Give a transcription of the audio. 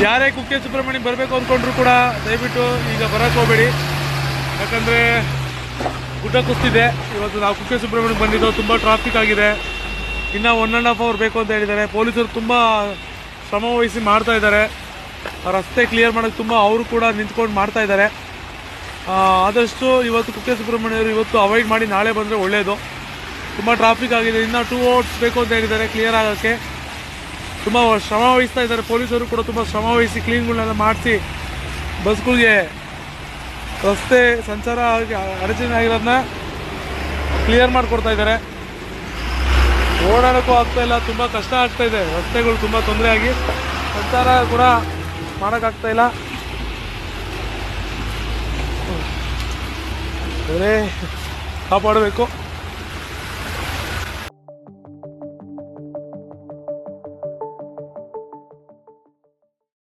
ಯಾರೇ ಕುಕ್ಕೆ ಸುಬ್ರಹ್ಮಣ್ಯ ಬರಬೇಕು ಅಂದ್ಕೊಂಡ್ರು ಕೂಡ ದಯವಿಟ್ಟು ಈಗ ಬರೋಕ್ಕೆ ಹೋಗಬೇಡಿ. ಯಾಕಂದರೆ ಗುಡ್ಡ ಕುಸ್ತಿದೆ. ಇವತ್ತು ನಾವು ಕುಕ್ಕೆ ಸುಬ್ರಹ್ಮಣ್ಯಕ್ಕೆ ಬಂದಿದ್ದು, ತುಂಬ ಟ್ರಾಫಿಕ್ ಆಗಿದೆ. ಇನ್ನೂ 1.5 ಅವರ್ ಬೇಕು ಅಂತ ಹೇಳಿದ್ದಾರೆ. ಪೊಲೀಸರು ತುಂಬ ಶ್ರಮ ವಹಿಸಿ ಮಾಡ್ತಾ ಇದ್ದಾರೆ. ರಸ್ತೆ ಕ್ಲಿಯರ್ ಮಾಡೋಕ್ಕೆ ತುಂಬ ಅವರು ಕೂಡ ನಿಂತ್ಕೊಂಡು ಮಾಡ್ತಾ ಇದ್ದಾರೆ. ಆದಷ್ಟು ಇವತ್ತು ಕುಕ್ಕೆ ಸುಬ್ರಹ್ಮಣ್ಯರು ಇವತ್ತು ಅವಾಯ್ಡ್ ಮಾಡಿ ನಾಳೆ ಬಂದರೆ ಒಳ್ಳೆಯದು. ತುಂಬ ಟ್ರಾಫಿಕ್ ಆಗಿದೆ. ಇನ್ನೂ 2 ಅವರ್ಸ್ ಬೇಕು ಅಂತ ಹೇಳಿದ್ದಾರೆ ಕ್ಲಿಯರ್ ಆಗೋಕ್ಕೆ. ತುಂಬ ಶ್ರಮ ವಹಿಸ್ತಾ ಇದ್ದಾರೆ. ಪೊಲೀಸರು ಕೂಡ ತುಂಬ ಶ್ರಮ ವಹಿಸಿ ಕ್ಲೀನ್ಗಳನ್ನೆಲ್ಲ ಮಾಡಿಸಿ ಬಸ್ಗಳಿಗೆ ರಸ್ತೆ ಸಂಚಾರ ಅಡಚಣೆ ಆಗಿರೋದನ್ನ ಕ್ಲಿಯರ್ ಮಾಡಿಕೊಡ್ತಾ ಇದ್ದಾರೆ. ಓಡಾಡೋಕ್ಕೂ ಆಗ್ತಾಯಿಲ್ಲ, ತುಂಬ ಕಷ್ಟ ಆಗ್ತಾಯಿದೆ. ರಸ್ತೆಗಳು ತುಂಬ ತೊಂದರೆ ಆಗಿ ಸಂಚಾರ ಕೂಡ ಮಾಡೋಕ್ಕಾಗ್ತಾಯಿಲ್ಲ. ಕಾಪಾಡಬೇಕು.